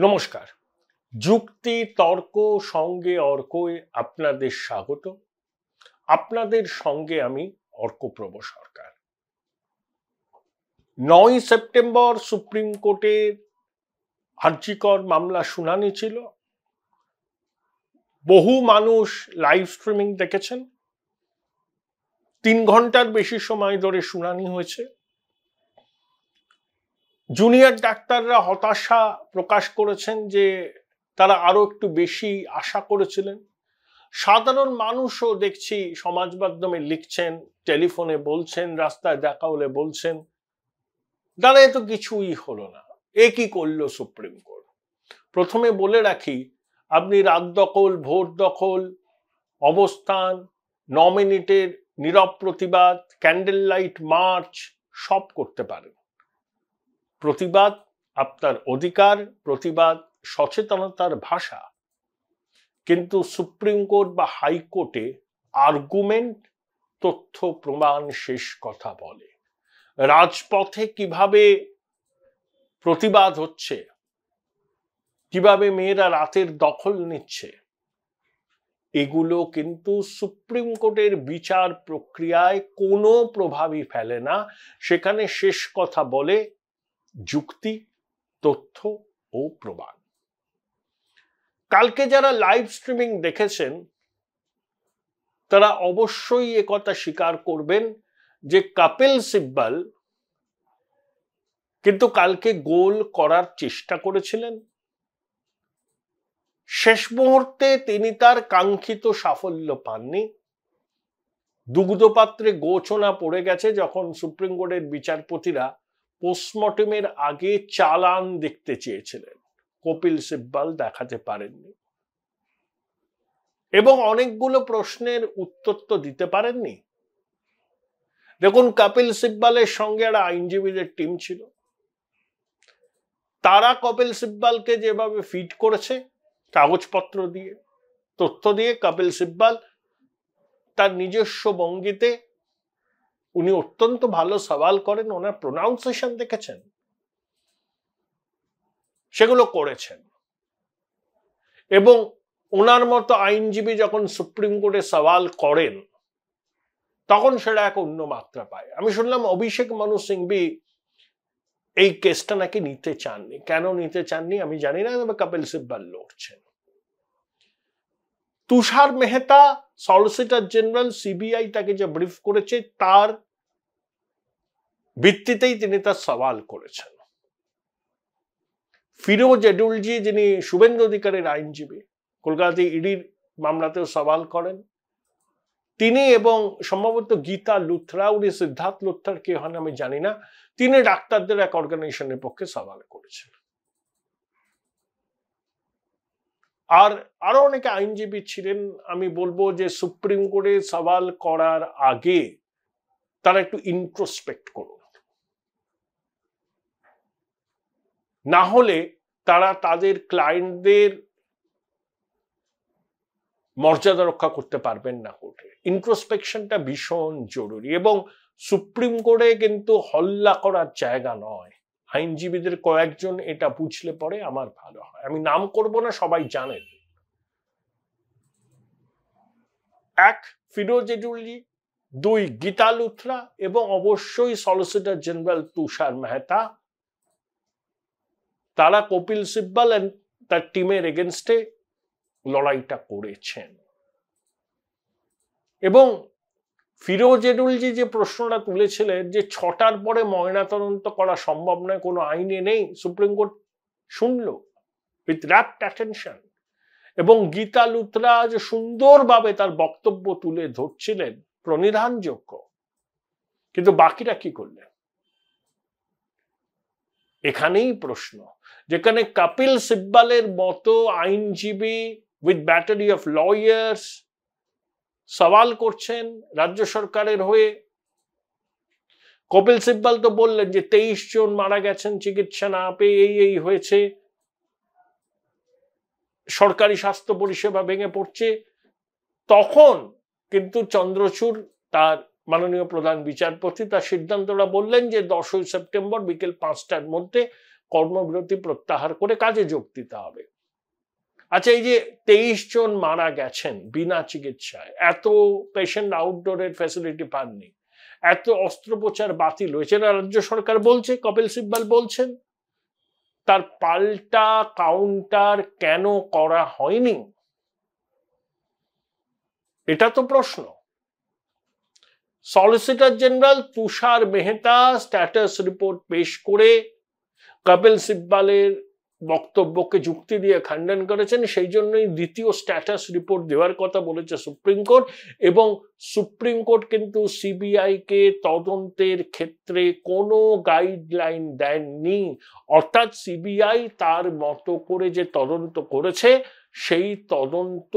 নমস্কার। যুক্তি তর্ক সঙ্গে অর্কয় আপনাদের স্বাগত। আপনাদের সঙ্গে আমি অর্কপ্রভ সরকার। 9 সেপ্টেম্বর সুপ্রিম কোর্টের আরজিকর মামলা শুনানি ছিল। বহু মানুষ লাইভ স্ট্রিমিং দেখেছেন। 3 ঘন্টার বেশি সময় ধরে শুনানি হয়েছে। জুনিয়র ডাক্তাররা হতাশা প্রকাশ করেছেন যে তারা আরো একটু বেশি আশা করেছিলেন। সাধারণ মানুষও দেখছি সমাজ মাধ্যমে লিখছেন, টেলিফোনে বলছেন, রাস্তায় দেখা হলে বলছেন দাঁড়া তো কিছুই হলো না, এ কি করলো সুপ্রিম কোর্ট। প্রথমে বলে রাখি, আপনি রাত দখল, ভোট দখল, অবস্থান, 9 মিনিটের নীরব প্রতিবাদ, ক্যান্ডেল লাইট মার্চ সব করতে পারেন। প্রতিবাদ আপনার অধিকার, প্রতিবাদ সচেতনতার ভাষা। কিন্তু সুপ্রিম কোর্ট বা হাইকোর্টে আর্গুমেন্ট, তথ্য প্রমাণ শেষ কথা বলে। রাজপথে কিভাবে প্রতিবাদ হচ্ছে, কিভাবে মেয়েরা রাতের দখল নিচ্ছে, এগুলো কিন্তু সুপ্রিম কোর্টের বিচার প্রক্রিয়ায় কোনো প্রভাবই ফেলে না। সেখানে শেষ কথা বলে যুক্তি, তথ্য ও প্রমাণ। কালকে যারা লাইভ স্ট্রিমিং দেখেছেন তারা অবশ্যই একথা স্বীকার করবেন যে কপিল সিব্বল কিন্তু কালকে গোল করার চেষ্টা করেছিলেন। শেষ মুহূর্তে তিনি তার কাঙ্ক্ষিত সাফল্য পাননি। দুগ্ধপাত্রে গোচনা পড়ে গেছে যখন সুপ্রিম কোর্টের বিচারপতিরা পোস্টমর্টমের আগে চালান দেখতে চেয়েছিলেন। কপিল সিব্বল দেখাতে পারেননি এবং অনেকগুলো প্রশ্নের উত্তর তো দিতে পারেননি। দেখুন, কপিল সিব্বলের সঙ্গে একটা আইনজীবীদের টিম ছিল। তারা কপিল সিব্বলকে যেভাবে ফিড করেছে কাগজপত্র দিয়ে, তথ্য দিয়ে, কপিল সিব্বল তার নিজস্ব ভঙ্গিতে, উনি অত্যন্ত ভালো সওয়াল করেন, ওনার প্রোনাউন্সিয়েশন দেখেছেন, সেগুলো করেছেন। এবং ওনার মতো আইনজীবী যখন সুপ্রিম কোর্টে সওয়াল করেন তখন সেটা এক অন্য মাত্রা পায়। আমি শুনলাম অভিষেক মনু সিংভি এই কেসটা নাকি নিতে চাননি। কেন নিতে চাননি আমি জানি না, তবে কপিল সিব্বল লড়ছেন। তুষার মেহতা, সলিসিটর জেনারেল, সিবিআই তাকে যে ব্রিফ করেছে তার ভিত্তিতেই তিনি তার সওয়াল করেছেন। ফিরোজ এডুলজি, যিনি শুভেন্দু অধিকারীর আইনজীবী, কলকাতাতে ইডির মামলাতেও সওয়াল করেন, তিনি এবং সম্ভবত গীতা লুথরা, উনি সিদ্ধার্থ লুথরার কে হন আমি জানি না, তিনি ডাক্তারদের এক অর্গানাইজেশনের পক্ষে সওয়াল করেছেন। আর আরো অনেকে আইনজীবী ছিলেন। আমি বলবো যে সুপ্রিম কোর্টে সওয়াল করার আগে তারা একটু ইন্ট্রোস্পেক্ট করুন, না হলে তারা তাদের ক্লায়েন্টদের মর্যাদা রক্ষা করতে পারবেন না কোর্টে। ইন্ট্রোস্পেকশনটা ভীষণ জরুরি এবং সুপ্রিম কোর্টে কিন্তু হল্লা করার জায়গা নয়। আইনজীবীদের কয়েকজন এটা বুঝলে পরে আমার ভালো হয়। আমি নাম করব না, সবাই জানেন। এক, ফিরোজ এডুলজি; 2, গীতা লুথরা; এবং অবশ্যই সলিসিটর জেনারেল তুষার মেহতা। তারা কপিল সিব্বল এন্ড তার টিমের এগেনস্টে লড়াইটা করেছেন। এবং ফিরোজ এডুলজি যে প্রশ্নটা তুলেছিলেন যে 6টার পরে ময়নাতদন্ত করা সম্ভব নয়, কোনো আইনে নেই, সুপ্রিম কোর্ট শুনল উইথ র্যাপ্ট অ্যাটেনশন। এবং গীতা লুথরা যে সুন্দরভাবে তার বক্তব্য তুলে ধরছিলেন, প্রণিধানযোগ্য। কিন্তু বাকিরা কি করলেন? এখানেই প্রশ্ন, যেখানে কপিল সিব্বলের মতো আইনজীবী উইথ ব্যাটারি অফ লয়ার্স সওয়াল করছেন রাজ্য সরকারের হয়ে। কপিল সিব্বল তো বললেন যে 23 জন মারা গেছেন চিকিৎসা না পেয়ে, এই হয়েছে, সরকারি স্বাস্থ্য পরিষেবা ভেঙে পড়ছে। তখন কিন্তু চন্দ্রচূড়, তার মাননীয় প্রধান বিচারপতি, তার সিদ্ধান্তটা বললেন যে 10ই সেপ্টেম্বর বিকেল 5টার মধ্যে কর্মবিরতি প্রত্যাহার করে কাজে যোগ দিতে হবে। আচ্ছা, এই যে 23 জন মারা গেছেন বিনা চিকিৎসায়, এত পেশেন্ট আউটডোরের ফ্যাসিলিটি পাননি, এত অস্ত্রোপচার বাতিল হয়েছে, রাজ্য সরকার বলছে, কপিল সিব্বল বলছেন, তার পাল্টা কাউন্টার কেন করা হয়নি? এটা তো প্রশ্ন। সলিসিটর জেনারেল তুষার মেহতা স্ট্যাটাস রিপোর্ট পেশ করে কপিল সিব্বলের বক্তব্যকে যুক্তি দিয়ে খণ্ডন করেছেন। সেই জন্যই দ্বিতীয় স্ট্যাটাস রিপোর্ট দেওয়ার কথা বলেছে সুপ্রিম কোর্ট, এবং সুপ্রিম কোর্ট কিন্তু সিবিআই কে তদন্তের ক্ষেত্রে কোনো গাইডলাইন দেননি। অর্থাৎ সিবিআই তার মতো করে যে তদন্ত করেছে, সেই তদন্ত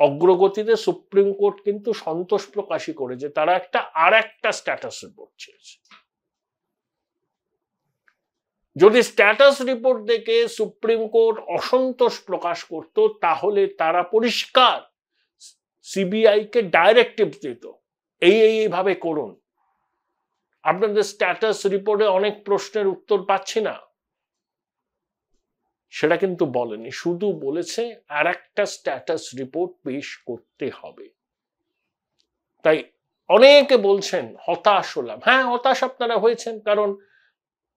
অগ্রগতিতে সুপ্রিম কোর্ট কিন্তু সন্তোষ প্রকাশই করেছে। তারা আর একটা স্ট্যাটাস রিপোর্ট চেয়েছে। যদি স্ট্যাটাস রিপোর্ট দেখে সুপ্রিম কোর্ট অসন্তোষ প্রকাশ করত, তাহলে তারা পরিষ্কার সিবিআই কে ডাইরেক্টিভ দিত, এইভাবে করুন। আপনাদের স্ট্যাটাস রিপোর্টে অনেক প্রশ্নের উত্তর পাচ্ছি না, সেটা কিন্তু বলেনি, শুধু বলেছে আর একটা স্ট্যাটাস রিপোর্ট পেশ করতে হবে। তাই অনেকে বলছেন হতাশ হলাম। হ্যাঁ, হতাশ আপনারা হয়েছেন, কারণ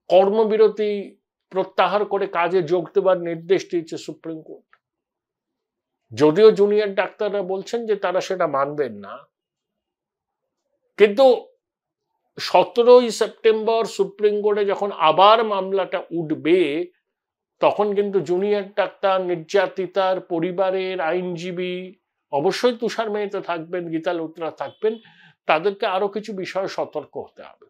কর্মবিরতি প্রত্যাহার করে কাজে যোগ দেওয়ার নির্দেশ দিয়েছে সুপ্রিম কোর্ট। যদিও জুনিয়র ডাক্তাররা বলছেন যে তারা সেটা মানবেন না, কিন্তু 17ই সেপ্টেম্বর সুপ্রিম কোর্টে যখন আবার মামলাটা উঠবে, তখন কিন্তু জুনিয়র ডাক্তার, নির্যাতিতার পরিবারের আইনজীবী, অবশ্যই তুষার মেহতা থাকবেন, গীতা লুথরা থাকবেন, তাদেরকে আরো কিছু বিষয়ে সতর্ক হতে হবে।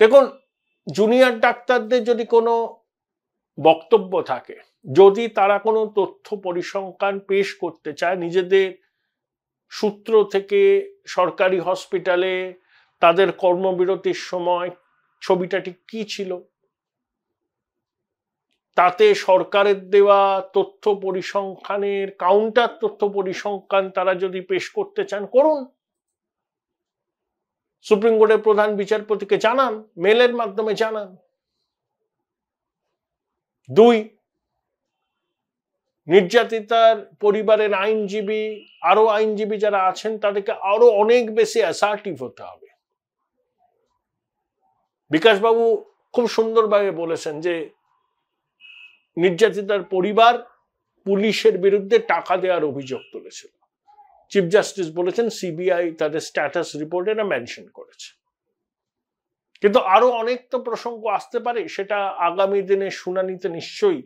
দেখুন, জুনিয়র ডাক্তারদের যদি কোনো বক্তব্য থাকে, যদি তারা কোনো তথ্য পরিসংখ্যান পেশ করতে চায় নিজেদের সূত্র থেকে, সরকারি হসপিটালে তাদের কর্মবিরতির সময় ছবিটা ঠিক কি ছিল, তাতে সরকারের দেওয়া তথ্য পরিসংখ্যানের কাউন্টার তথ্য পরিসংখ্যান তারা যদি পেশ করতে চান, করুন। সুপ্রিম কোর্টের প্রধান বিচারপতিকে জানান, মেলের মাধ্যমে জানান। 2, নির্যাতিতার পরিবারের আইনজীবী, আরো আইনজীবী যারা আছেন, তাদেরকে আরো অনেক বেশি অ্যাসার্টিভ হতে হবে। বিকাশবাবু খুব সুন্দরভাবে বলেছেন যে নির্যাতিতার পরিবার পুলিশের বিরুদ্ধে টাকা দেওয়ার অভিযোগ তুলেছিল। চিফ জাস্টিস বলেছেন সিবিআই তাদের স্ট্যাটাস রিপোর্টে না মেনশন করেছে। কিন্তু আরো অনেক তো প্রসঙ্গ আসতে পারে, সেটা আগামী দিনে শুনানিতে নিশ্চয়ই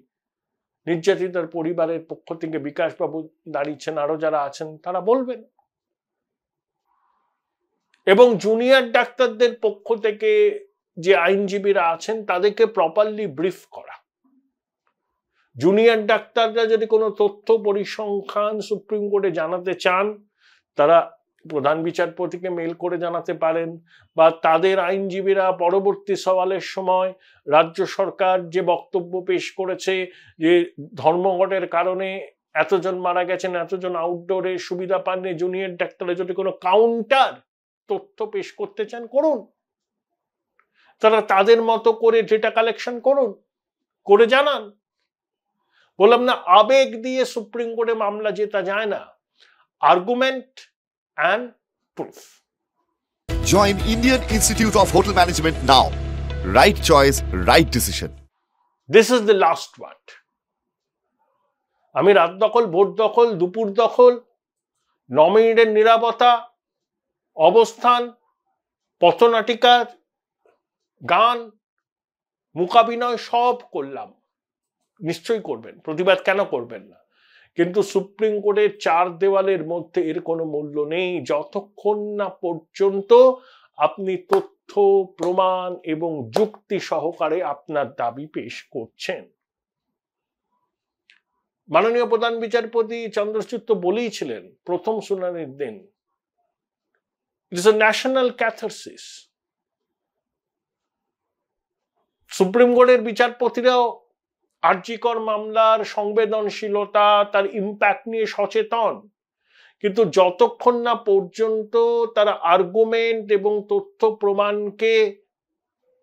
নির্যাতিতার পরিবারের পক্ষ থেকে বিকাশবাবু দাঁড়িয়েছেন, আরো যারা আছেন তারা বলবেন। এবং জুনিয়র ডাক্তারদের পক্ষ থেকে যে আইনজীবীরা আছেন, তাদেরকে প্রপারলি ব্রিফ করা। জুনিয়র ডাক্তাররা যদি কোনো তথ্য পরিসংখ্যান সুপ্রিম কোর্টে জানাতে চান, তারা প্রধান বিচারপতিকে মেল করে জানাতে পারেন, বা তাদের আইনজীবীরা পরবর্তী সওয়ালের সময় রাজ্য সরকার যে বক্তব্য পেশ করেছে যে ধর্মঘটের কারণে এতজন মারা গেছেন, এতজন আউটডোরে সুবিধা পাননি, জুনিয়র ডাক্তাররা যদি কোনো কাউন্টার তথ্য পেশ করতে চান, করুন। তারা তাদের মতো করে ডেটা কালেকশন করুন, করে জানান। বললাম না, আবেগ দিয়ে সুপ্রিম কোর্টে মামলা জেতা যায় না, argument and proof. Join Indian Institute of Hotel Management now. Right choice, right decision. This is the last one. আমি রাত দখল, ভোট দখল, দুপুর দখল, 9 মিনিটের নীরবতা, অবস্থান, পথনাটিকার গান, মূকাভিনয় সব করলাম। নিশ্চয়ই করবেন, প্রতিবাদ কেন করবেন না? কিন্তু সুপ্রিম কোর্টের 4 দেওয়ালের মধ্যে এর কোনো মূল্য নেই যতক্ষণ না পর্যন্ত আপনি তথ্য, প্রমাণ এবং যুক্তি সহকারে আপনার দাবি পেশ করছেন। মাননীয় প্রধান বিচারপতি চন্দ্রচূড় তো বলেইছিলেন প্রথম শুনানির দিন, it is a national catharsis. Supreme কোর্টের বিচারপতিরাও আরজিকর মামলার সংবেদনশীলতা, তার ইম্প্যাক্ট নিয়ে সচেতন, কিন্তু যতক্ষণ না পর্যন্ত তারা আর্গুমেন্ট এবং তথ্য প্রমাণকে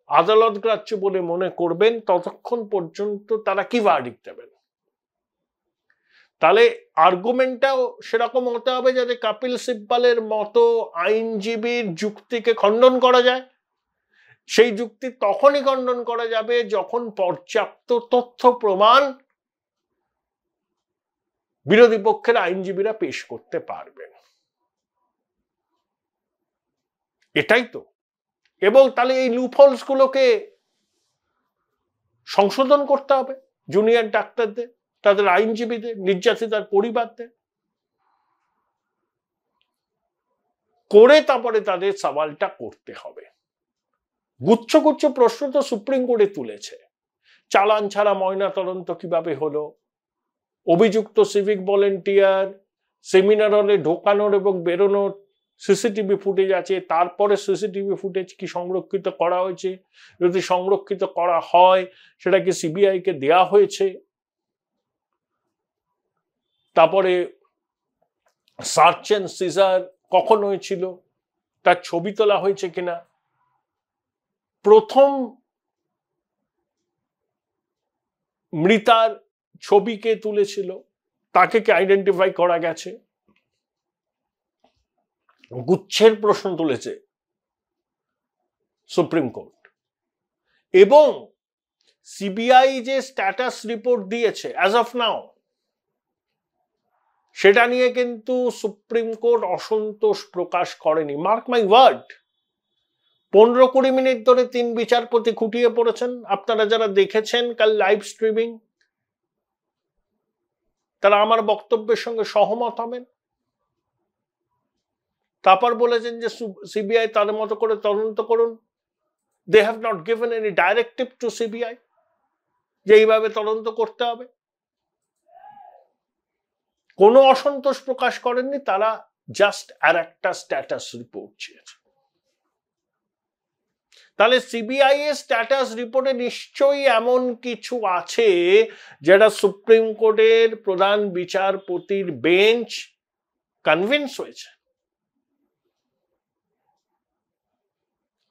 আদালত গ্রাহ্য বলে মনে করবেন, ততক্ষণ পর্যন্ত তারা কি ভার্ডিক্ট দেবেন। তাহলে আর্গুমেন্টটাও সেরকম হতে হবে যাতে কপিল সিব্বলের মতো আইনজীবীর যুক্তিকে খণ্ডন করা যায়। সেই যুক্তি তখনই খণ্ডন করা যাবে যখন পর্যাপ্ত তথ্য প্রমাণ বিরোধী পক্ষের আইনজীবীরা পেশ করতে পারবেন। এটাই তো। এবং তাহলে এই লুপহোলস গুলোকে সংশোধন করতে হবে জুনিয়র ডাক্তারদের, তাদের আইনজীবীদের, নির্যাতিতার পরিবারদের, করে তারপরে তাদের সওয়ালটা করতে হবে। গুচ্ছ গুচ্ছ প্রশ্ন তো সুপ্রিম কোর্টে তুলেছে। চালান ছাড়া ময়না তদন্ত কিভাবে হলো, অভিযুক্ত সিভিক ভলেন্টিয়ার সেমিনার হলে ঢোকানোর এবং বেরোনোর সিসিটিভি ফুটেজ আছে, তারপরে সিসিটিভি ফুটেজ কি সংরক্ষিত করা হয়েছে, যদি সংরক্ষিত করা হয় সেটা কি সিবিআই কে দেয়া হয়েছে, তারপরে সার্চ এন্ড সিজার কখন হয়েছিল, তার ছবি তোলা হয়েছে কিনা, প্রথম মৃতার ছবি কে তুলেছিল, তাকে কি আইডেন্টিফাই করা গেছে। গুচ্ছের প্রশ্ন তুলেছে সুপ্রিম কোর্ট। এবং সিবিআই যে স্ট্যাটাস রিপোর্ট দিয়েছে অ্যাজ অফ নাও, সেটা নিয়ে কিন্তু সুপ্রিম কোর্ট অসন্তোষ প্রকাশ করেনি। মার্ক মাই ওয়ার্ড, 15-20 মিনিট ধরে 3 বিচারপতি খুঁটিয়ে পড়েছেন। আপনারা যারা দেখেছেন কাল লাইভ স্ট্রিমিং, তারা আমার বক্তব্যের সঙ্গে সহমত হবেন। তারপর বলেছেন যে সিবিআই তাদের মতো করে তদন্ত করুন। They have not given any directive to CBI যে এইভাবে তদন্ত করতে হবে। কোনো অসন্তোষ প্রকাশ করেননি, তারা জাস্ট আর একটা স্ট্যাটাস রিপোর্ট চেয়েছে। তাহলে সিবিআই এর স্ট্যাটাস রিপোর্টে নিশ্চয়ই এমন কিছু আছে যেটা সুপ্রিম কোর্টের প্রধান বিচারপতির বেঞ্চ কনভিন্স হয়েছে।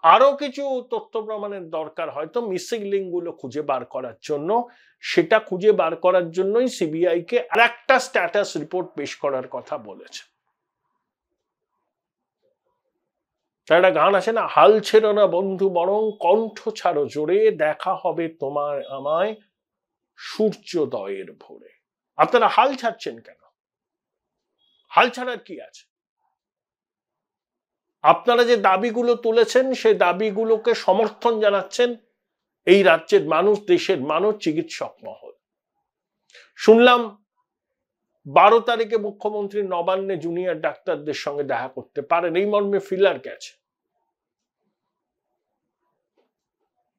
আরো কিছু তথ্য প্রমাণের দরকার, হয়তো মিসিং লিঙ্ক গুলো খুঁজে বার করার জন্য। সেটা খুঁজে বার করার জন্যই সিবিআই কে আরেকটা স্ট্যাটাস রিপোর্ট পেশ করার কথা বলেছে। তার একটা গান আছে না, হাল ছেড়ো না বন্ধু বরং কণ্ঠ ছাড়ো জোরে, দেখা হবে তোমার আমায় সূর্যোদয়ের ভোরে। আপনারা হাল ছাড়ছেন কেন? হাল ছাড়ার কি আছে? আপনারা যে দাবিগুলো তুলেছেন সেই দাবিগুলোকে সমর্থন জানাচ্ছেন এই রাজ্যের মানুষ, দেশের মানুষ, চিকিৎসক মহল। শুনলাম 12 তারিখে মুখ্যমন্ত্রী নবান্নে জুনিয়র ডাক্তারদের সঙ্গে দেখা করতে পারেন, এই মর্মে ফিলার গেছে।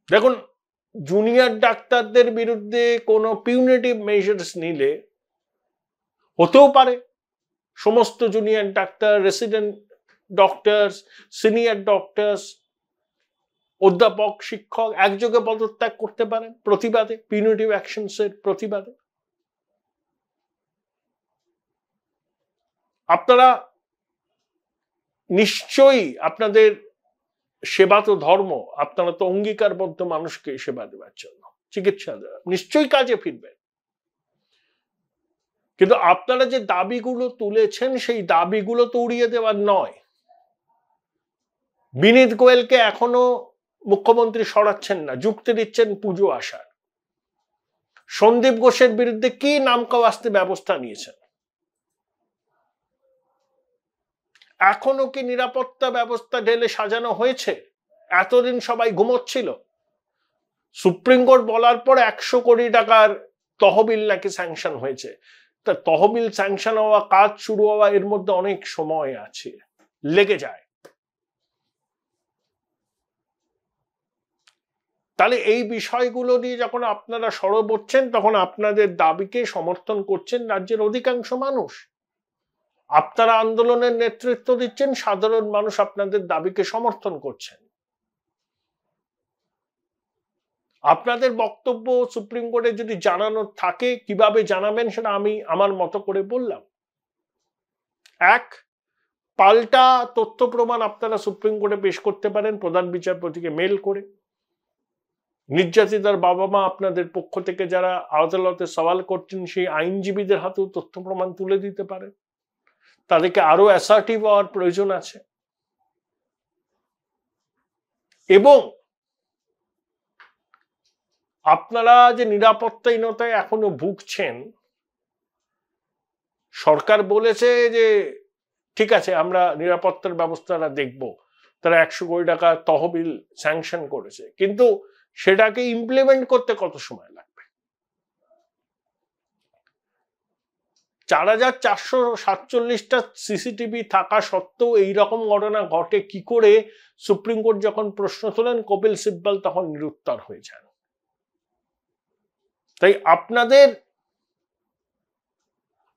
দেখুন, জুনিয়র ডাক্তারদের বিরুদ্ধে কোনো পিউনিটিভ মেজার্স নিলে হতেও পারে সমস্ত junior doctor, resident doctors, senior doctors, অধ্যাপক, শিক্ষক একযোগে পদত্যাগ করতে পারেন প্রতিবাদে, পিউনিটিভ অ্যাকশনস এর প্রতিবাদে। আপনারা নিশ্চয়ই, আপনাদের সেবা তো ধর্ম, আপনারা তো অঙ্গীকারবদ্ধ মানুষকে সেবা দেওয়ার জন্য, চিকিৎসা দেওয়া, নিশ্চয়ই কাজে ফিরবেন। কিন্তু আপনারা যে দাবিগুলো তুলেছেন সেই দাবিগুলো তো উড়িয়ে দেওয়ার নয়। বিনীত গোয়েলকে এখনো মুখ্যমন্ত্রী সরাচ্ছেন না, যুক্তি দিচ্ছেন পুজো আসার। সন্দীপ ঘোষের বিরুদ্ধে কি নামকাওয়াস্তে ব্যবস্থা নিয়েছেন? এখনো কি নিরাপত্তা ব্যবস্থা ঢেলে সাজানো হয়েছে? এতদিন সবাই ঘুমোচ্ছিল, সুপ্রিম কোর্ট বলার পর 100 কোটি টাকার তহবিল নাকি স্যাংশন হয়েছে। তা তহবিল স্যাংশন হওয়া, কাজ শুরু হওয়া, এর মধ্যে অনেক সময় আছে, লেগে যায়। তাহলে এই বিষয়গুলো নিয়ে যখন আপনারা সরব হচ্ছেন, তখন আপনাদের দাবিকে সমর্থন করছেন রাজ্যের অধিকাংশ মানুষ। আপনারা আন্দোলনের নেতৃত্ব দিচ্ছেন, সাধারণ মানুষ আপনাদের দাবিকে সমর্থন করছেন। আপনাদের বক্তব্য সুপ্রিম কোর্টে যদি জানানোর থাকে, কিভাবে জানাবেন সেটা আমি আমার মতো করে বললাম। এক, পাল্টা তথ্য প্রমাণ আপনারা সুপ্রিম কোর্টে পেশ করতে পারেন প্রধান বিচারপতিকে মেল করে। নির্যাতিতার বাবা মা আপনাদের পক্ষ থেকে যারা আদালতে সওয়াল করছেন সেই আইনজীবীদের হাতেও তথ্য প্রমাণ তুলে দিতে পারেন। তাদেরকে আরো অ্যাসার্টিভ হওয়ার প্রয়োজন আছে। এবং আপনারা যে নিরাপত্তাহীনতায় এখনো ভুগছেন, সরকার বলেছে যে ঠিক আছে আমরা নিরাপত্তার ব্যবস্থাটা দেখব, তারা 100 কোটি টাকা তহবিল স্যাংশন করেছে, কিন্তু সেটাকে ইমপ্লিমেন্ট করতে কত সময় লাগবে? 4447টা সিসিটিভি থাকা সত্ত্বেও এইরকম ঘটনা ঘটে কি করে? সুপ্রিম কোর্ট যখন প্রশ্ন তোলেন, কপিল সিব্বল তখন নিরুত্তর হয়ে যান। তাই আপনাদের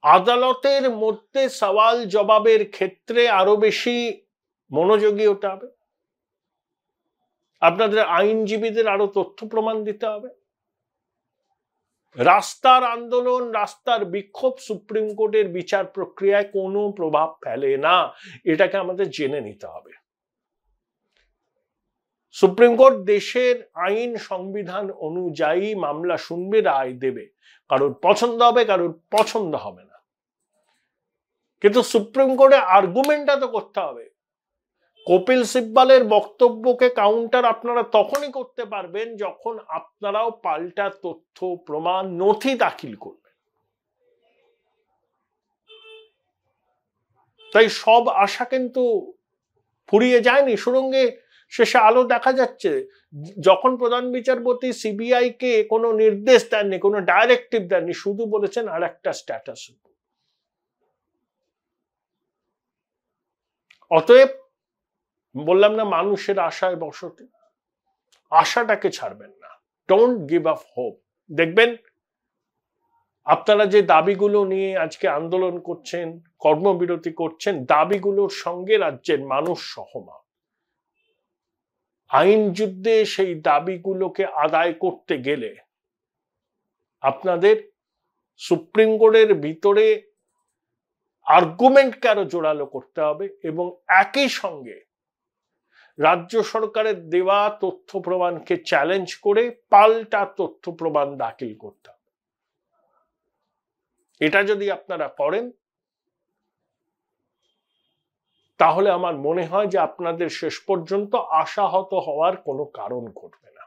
আদালতের মধ্যে সওয়াল জবাবের ক্ষেত্রে আরো বেশি মনোযোগী হতে হবে। আপনাদের আইনজীবীদের আরো তথ্য প্রমাণ দিতে হবে। রাস্তার আন্দোলন, রাস্তার বিক্ষোভ সুপ্রিম কোর্টের বিচার প্রক্রিয়ায় কোনো প্রভাব ফেলে না, এটাকে আমাদের জেনে নিতে হবে। সুপ্রিম কোর্ট দেশের আইন সংবিধান অনুযায়ী মামলা শুনবে, রায় দেবে। কারোর পছন্দ হবে, কারোর পছন্দ হবে না, কিন্তু সুপ্রিম কোর্টে আর্গুমেন্টটা তো করতে হবে। কপিল সিব্বলের বক্তব্যকে কাউন্টার আপনারা তখনই করতে পারবেন যখন আপনারাও পাল্টা তথ্য প্রমাণ নথি দাখিল করবেন। তাই সব আশা কিন্তু ফুরিয়ে যায়নি, সুরঙ্গে শেষে আলো দেখা যাচ্ছে। যখন প্রধান বিচারপতি সিবিআই কে কোনো নির্দেশ দেননি, কোনো ডাইরেক্টিভ দেননি, শুধু বলেছেন আর একটা স্ট্যাটাস। অতএব বললাম না, মানুষের আশায় বসতে, আশাটাকে ছাড়বেন না। Don't give up hope. দেখবেন আপনারা যে দাবিগুলো নিয়ে আজকে আন্দোলন করছেন, কর্মবিরতি করছেন, দাবিগুলোর সঙ্গে রাজ্যের মানুষ সহমত। আইন যুদ্ধে সেই দাবিগুলোকে আদায় করতে গেলে আপনাদের সুপ্রিম কোর্টের ভিতরে আর্গুমেন্টকে আরো জোরালো করতে হবে এবং একই সঙ্গে রাজ্য সরকারের দেওয়া তথ্য প্রমাণকে চ্যালেঞ্জ করে পাল্টা তথ্য প্রমাণ দাখিল করতে হবে। এটা যদি আপনারা করেন তাহলে আমার মনে হয় যে আপনাদের শেষ পর্যন্ত আশাহত হওয়ার কোনো কারণ ঘটবে না।